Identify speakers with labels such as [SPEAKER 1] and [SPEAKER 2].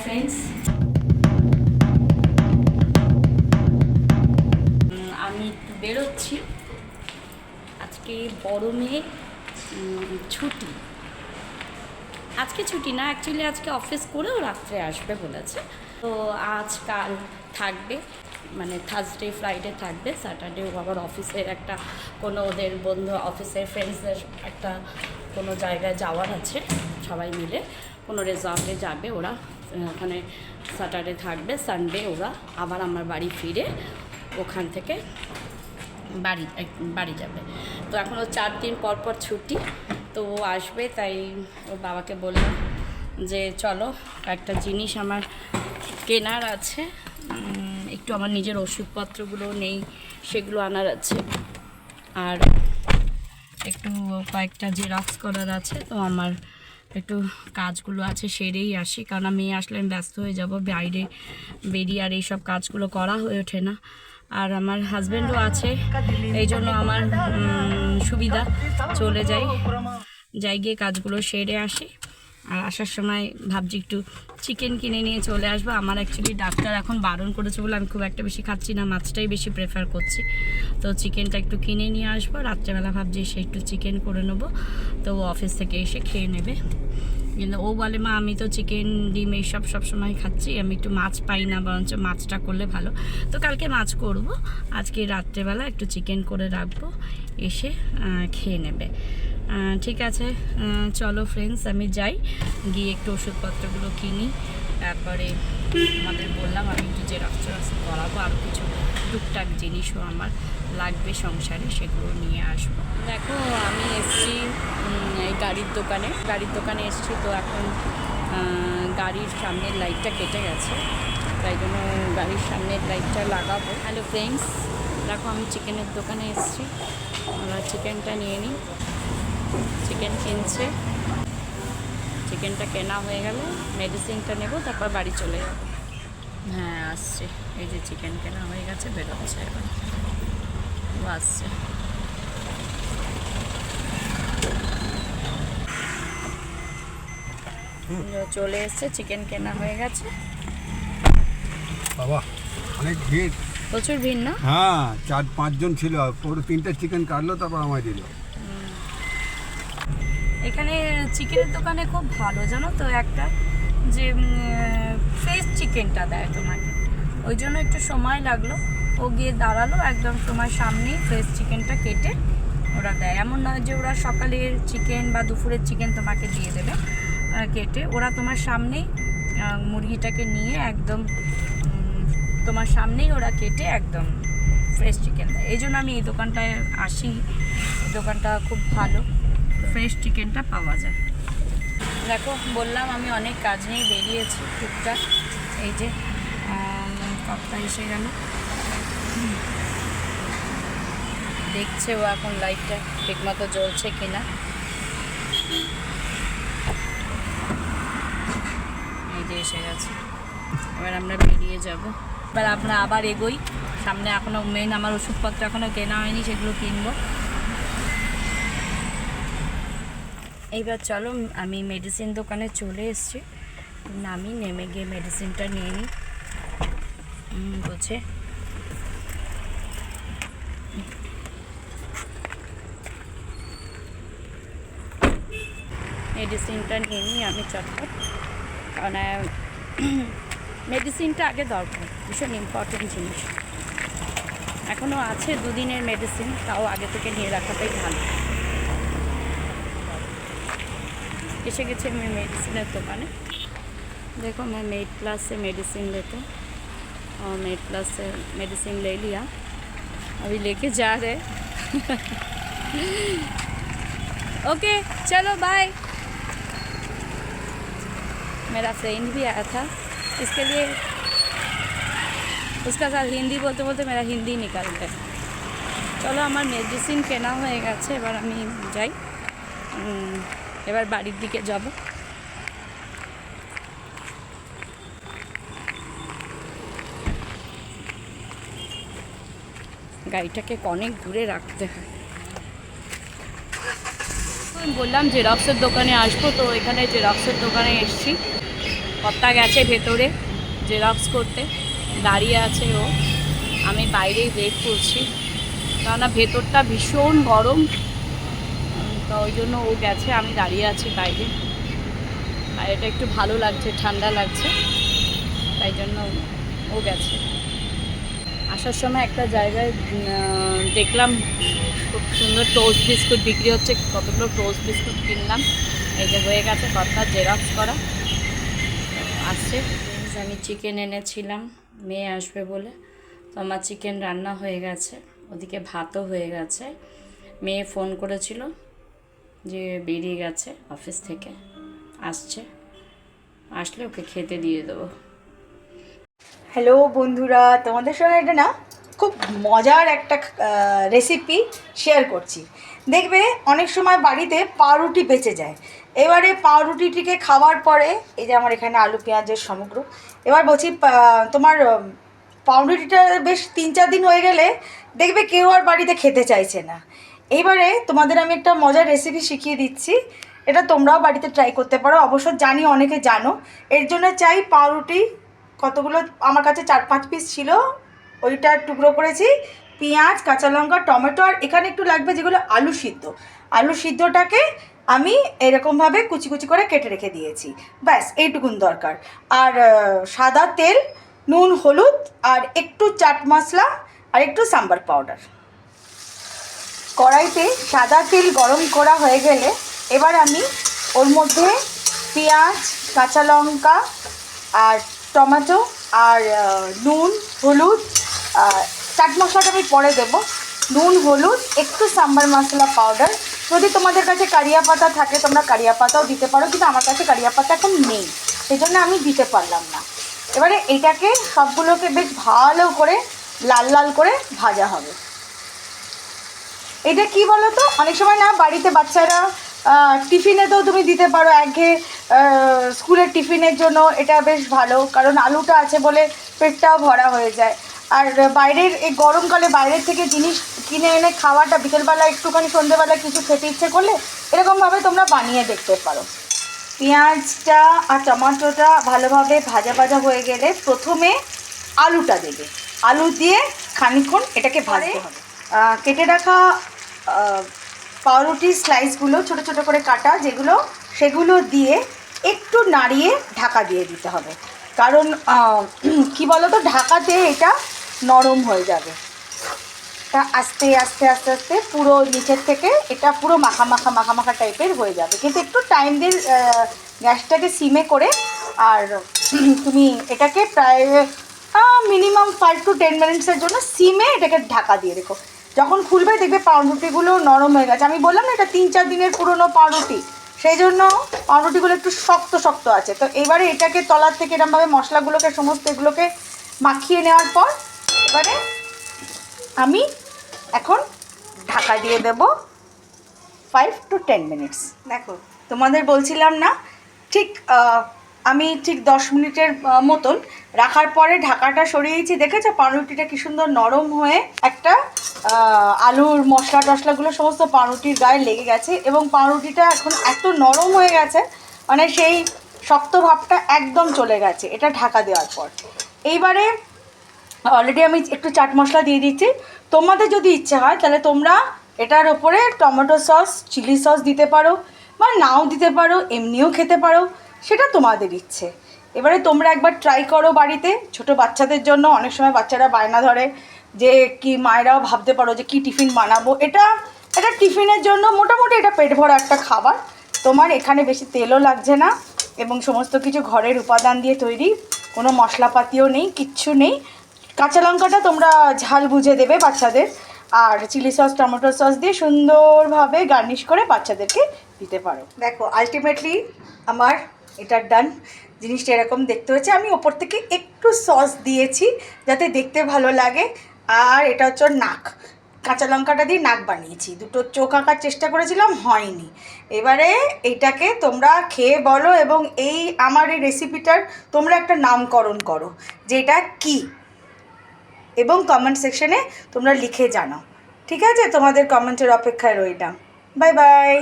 [SPEAKER 1] Friends, আমি একটু বেরোচ্ছি আজকে গরমে। ছুটি আজকে ছুটি না, অ্যাকচুয়ালি আজকে অফিস করেও রাত্রে আসবে বলেছে। তো আজ কাল থাকবে, মানে থার্সডে ফ্রাইডে থাকবে, স্যাটারডে আবার অফিসের একটা কোনো ওদের বন্ধু অফিসের ফ্রেন্ডসদের একটা কোনো জায়গায় যাওয়ার আছে, সবাই মিলে কোনো রেজর্টে যাবে ওরা। ওখানে স্যাটারডে থাকবে, সানডে ওরা আবার আমার বাড়ি ফিরে ওখান থেকে বাড়ি যাবে। তো এখনও 4 দিন পর পর ছুটি, তো ও আসবে। তাই ওর বাবাকে বললাম যে চলো একটা জিনিস আমার কেনার আছে, একটু আমার নিজের ওষুধপত্রগুলো নেই, সেগুলো আনার আছে, আর একটু কয়েকটা জেরক্স করার আছে। তো আমার একটু কাজগুলো আছে, সেরেই আসি, কারণ আমি আসলে আমি ব্যস্ত হয়ে যাব, বাইরে বেরিয়ে আর এইসব কাজগুলো করা হয়ে ওঠে না। আর আমার হাজব্যান্ডও আছে, এই জন্য আমার সুবিধা, চলে যাই গিয়ে কাজগুলো সেরে আসি। আর আসার সময় ভাবছি একটু চিকেন কিনে নিয়ে চলে আসবো। আমার অ্যাকচুয়ালি ডাক্তার এখন বারণ করেছে বলে আমি খুব একটা বেশি খাচ্ছি না, মাছটাই বেশি প্রেফার করছি। তো চিকেনটা একটু কিনে নিয়ে আসবো, রাত্রেবেলা ভাবছি সে একটু চিকেন করে নেবো, তো ও অফিস থেকে এসে খেয়ে নেবে। কিন্তু ও বলে মা আমি তো চিকেন ডিম এইসব সবসময় খাচ্ছি, আমি একটু মাছ পাই না, বরঞ্চ মাছটা করলে ভালো। তো কালকে মাছ করব, আজকে রাত্রেবেলা একটু চিকেন করে রাখবো, এসে খেয়ে নেবে। ঠিক আছে, চলো ফ্রেন্ডস, আমি যাই, গিয়ে একটু ওষুধপত্রগুলো কিনি, তারপরে আমাদের বললাম আমি একটু জেরক্স করাবো, আরও কিছু টুকটাক জিনিসও আমার লাগবে সংসারে, সেগুলো নিয়ে আসবো। দেখো আমি এসছি এই গাড়ির দোকানে এসছি। তো এখন গাড়ির সামনের লাইটটা কেটে গেছে, তাই জন্য গাড়ির সামনের লাইটটা লাগাবো। হ্যালো ফ্রেন্ডস, দেখো আমি চিকেনের দোকানে এসছি, আমরা চিকেনটা নিয়ে নিই। চিকেন কিনছে, চিকেনটা কেনা হয়ে গেল, মেডিসিনটা নেব, তারপর বাড়ি চলে যাব। হ্যাঁ আসছে, এই যে চিকেন কেনা হয়ে গেছে, বেরোচ্ছে এবার, আসছে। চলে এসছে, চিকেন কেনা হয়ে গেছে।
[SPEAKER 2] বাবা অনেক ভিড়,
[SPEAKER 1] প্রচুর ভিড় না?
[SPEAKER 2] হ্যাঁ 4-5 জন ছিল, পুরো 3টা চিকেন কাটলো, তারপর আমায় দিল।
[SPEAKER 1] এখানে চিকেনের দোকানে খুব ভালো জানো তো, একটা যে ফ্রেশ চিকেনটা দেয় তোমাকে, ওই জন্য একটু সময় লাগলো। ও গিয়ে দাঁড়ালো, একদম তোমার সামনেই ফ্রেশ চিকেনটা কেটে ওরা দেয়। এমন নয় যে ওরা সকালের চিকেন বা দুপুরের চিকেন তোমাকে দিয়ে দেবে কেটে, ওরা তোমার সামনেই মুরগিটাকে নিয়ে একদম তোমার সামনেই ওরা কেটে একদম ফ্রেশ চিকেন দেয়। এই জন্য আমি এই দোকানটায় আসি, দোকানটা খুব ভালো, ফ্রেশ চিকেনটা পাওয়া যায়। দেখো বললাম আমি অনেক কাজ নিয়ে বেরিয়েছি টুকটাক, এই যে কপটা এসে গেল, দেখছে ও এখন লাইটটা ঠিকমতো জ্বলছে কিনা। এই যে এসে গেছে, এবার আমরা বেরিয়ে যাব। এবার আমরা আবার এগোই সামনে, এখনও মেন আমার ওষুধপত্র এখনও কেনা হয়নি, সেগুলো কিনবো। এইবার চলো, আমি মেডিসিন দোকানে চলে এসেছি, আমি নেমে গিয়ে মেডিসিনটা নিয়ে নিই। বুঝে মেডিসিনটা নিয়ে নিই আমি চটপট, কারণ মেডিসিনটা আগে দরকার, ভীষণ ইম্পর্টেন্ট জিনিস। এখনও আছে 2 দিনের মেডিসিন, তাও আগে থেকে নিয়ে রাখাটাই ভালো। एसे गए मैं मेडिसिन दुकान, देखो मैं मेड प्लस से मेडिसिन लेते और मेड प्लस से मेडिसिन ले लिया, अभी लेके जा रहे ओके चलो बाय। मेरा फ्रेंड भी आया था, इसके लिए उसका साथ हिंदी बोलते बोलते मेरा हिंदी निकल गया। चलो हमार मेडिसिन केना हो गेছে, এবার আমি যাই, এবার বাড়ির দিকে যাব। গাড়িটাকে অনেক দূরে রাখতে হয়। আমি বললাম জেরক্সের দোকানে আসবো, তো এখানে জেরক্সের দোকানে এসেছি। কর্তা গেছে ভেতরে জেরক্স করতে, দাঁড়িয়ে আছে ও, আমি বাইরেই ওয়েট করছি, কেননা ভেতরটা ভীষণ গরম, তো ওই জন্য ও গেছে, আমি দাঁড়িয়ে আছি বাইরে। আর এটা একটু ভালো লাগছে, ঠান্ডা লাগছে, তাই জন্য ও গেছে। আসার সময় একটা জায়গায় দেখলাম খুব সুন্দর টোস্ট বিস্কুট বিক্রি হচ্ছে, কতগুলো টোস্ট বিস্কুট কিনলাম। এই যে হয়ে গেছে কর্তার জেরক্স করা, আসছে। আমি চিকেন এনেছিলাম মেয়ে আসবে বলে, তো আমার চিকেন রান্না হয়ে গেছে, ওদিকে ভাতও হয়ে গেছে। মেয়ে ফোন করেছিল যে বেরিয়ে গেছে অফিস থেকে, আসলে ওকে খেতে দিয়ে দেবো।
[SPEAKER 3] হ্যালো বন্ধুরা, তোমাদের সঙ্গে এটা না খুব মজার একটা রেসিপি শেয়ার করছি। দেখবে অনেক সময় বাড়িতে পাউরুটি বেঁচে যায়। এবারে পাউরুটিটিকে খাওয়ার পরে, এই যে আমার এখানে আলু পেঁয়াজের সমগ্র, এবার বলছি তোমার পাউরুটিটা বেশ 3-4 দিন হয়ে গেলে দেখবে কেউ আর বাড়িতে খেতে চাইছে না। এইবারে তোমাদের আমি একটা মজার রেসিপি শিখিয়ে দিচ্ছি, এটা তোমরাও বাড়িতে ট্রাই করতে পারো। অবশ্য জানি অনেকে জানো। এর জন্য চাই পাউরুটি কতগুলো, আমার কাছে 4-5 পিস ছিল, ওইটা টুকরো করেছি, পেঁয়াজ, কাঁচা লঙ্কা, টমেটো, আর এখানে একটু লাগবে যেগুলো আলু সিদ্ধ। আলু সিদ্ধটাকে আমি এরকমভাবে কুচি কুচি করে কেটে রেখে দিয়েছি, ব্যাস এইটুকুন দরকার। আর সাদা তেল, নুন, হলুদ, আর একটু চাট মশলা, আর একটু সাম্বার পাউডার। কড়াইতে সাদা তেল গরম করা হয়ে গেলে এবার আমি ওর মধ্যে পেঁয়াজ, কাঁচা লঙ্কা, আর টমেটো, আর নুন, হলুদ, চাট মশলাটা আমি পরে দেবো, নুন, হলুদ, একটু সাম্বার মশলা পাউডার। যদি তোমাদের কাছে কারিয়া পাতা থাকে তোমরা কারিয়া পাতাও দিতে পারো, কিন্তু আমার কাছে কারিয়া পাতা এখন নেই, সেই জন্য আমি দিতে পারলাম না। এবারে এটাকে সবগুলোকে বেশ ভালো করে লাল লাল করে ভাজা হবে। এটা কি বলো তো, অনেক সময় না বাড়িতে বাচ্চারা টিফিনেতেও তুমি দিতে পারো, একঘেয়ে স্কুলের টিফিনের জন্য এটা বেশ ভালো, কারণ আলুটা আছে বলে পেটটাও ভরা হয়ে যায়। আর বাইরের এই গরমকালে বাইরের থেকে জিনিস কিনে এনে খাওয়াটা, বিকেলবেলা একটুখানি সন্ধ্যেবেলা কিছু খেতে ইচ্ছে করলে এরকমভাবে তোমরা বানিয়ে দেখতে পারো। পেঁয়াজটা আর টমেটোটা ভালোভাবে ভাজা ভাজা হয়ে গেলে প্রথমে আলুটা দেবে, আলু দিয়ে খানিকক্ষণ এটাকে ভাজতে হবে। কেটে রাখা পাউরুটির স্লাইসগুলো ছোটো ছোটো করে কাটা যেগুলো, সেগুলো দিয়ে একটু নাড়িয়ে ঢাকা দিয়ে দিতে হবে, কারণ কি বলো তো, ঢাকাতে এটা নরম হয়ে যাবে। তা আস্তে আস্তে আস্তে আস্তে পুরো নিচের থেকে এটা পুরো মাখা মাখা মাখা মাখা টাইপের হয়ে যাবে, কিন্তু একটু টাইম দিয়ে গ্যাসটাকে সিমে করে। আর তুমি এটাকে প্রায় মিনিমাম 5 to 10 মিনিটসের জন্য সিমে এটাকে ঢাকা দিয়ে রেখো। যখন খুলবে দেখবে পাউরুটিগুলো নরম হয়ে গেছে। আমি বললাম না এটা 3-4 দিনের পুরনো পাউরুটি, সেই জন্য পাউরুটিগুলো একটু শক্ত শক্ত আছে। তো এবারে এটাকে তলার থেকে এরকমভাবে মশলাগুলোকে সমস্ত এগুলোকে মাখিয়ে নেওয়ার পর এবারে আমি এখন ঢাকা দিয়ে দেব 5 to 10 মিনিটস। দেখো তোমাদের বলছিলাম না, ঠিক আমি ঠিক 10 মিনিটের মতন রাখার পরে ঢাকাটা সরিয়েছি, দেখেছো পাউরুটিটা কি সুন্দর নরম হয়ে একটা আলুর মশলা টশলাগুলো সমস্ত পাউরুটির গায়ে লেগে গেছে, এবং পাউরুটিটা এখন এত নরম হয়ে গেছে, মানে সেই শক্ত ভাবটা একদম চলে গেছে এটা ঢাকা দেওয়ার পর। এইবারে অলরেডি আমি একটু চাট মশলা দিয়ে দিচ্ছি, তোমাদের যদি ইচ্ছে হয় তাহলে তোমরা এটার ওপরে টমেটো সস, চিলি সস দিতে পারো, বা নাও দিতে পারো, এমনিও খেতে পারো, সেটা তোমাদের ইচ্ছে। এবারে তোমরা একবার ট্রাই করো বাড়িতে, ছোট বাচ্চাদের জন্য। অনেক সময় বাচ্চারা বায়না ধরে যে কি, মায়েরাও ভাবতে পারো যে কি টিফিন বানাবো। এটা টিফিনের জন্য মোটামুটি এটা পেট ভরা একটা খাবার। তোমার এখানে বেশি তেলও লাগছে না, এবং সমস্ত কিছু ঘরের উপাদান দিয়ে তৈরি, কোনো মশলাপাতিও নেই, কিচ্ছু নেই। কাঁচা লঙ্কাটা তোমরা ঝাল বুঝে দেবে বাচ্চাদের, আর চিলি সস, টমেটো সস দিয়ে সুন্দরভাবে গার্নিশ করে বাচ্চাদেরকে দিতে পারো। দেখো আলটিমেটলি আমার এটা ডান। জিনিসটা এরকম দেখতে হয়েছে, আমি ওপর থেকে একটু সস দিয়েছি যাতে দেখতে ভালো লাগে। আর এটা হচ্ছে নাক, কাঁচা লঙ্কাটা দিয়ে নাক বানিয়েছি, দুটো চোখ আঁকার চেষ্টা করেছিলাম, হয়নি। এবারে এইটাকে তোমরা খেয়ে বলো, এবং এই আমার এই রেসিপিটার তোমরা একটা নামকরণ করো যে এটা কী, এবং কমেন্ট সেকশনে তোমরা লিখে জানাও। ঠিক আছে, তোমাদের কমেন্টের অপেক্ষায় রইলাম। Bye bye.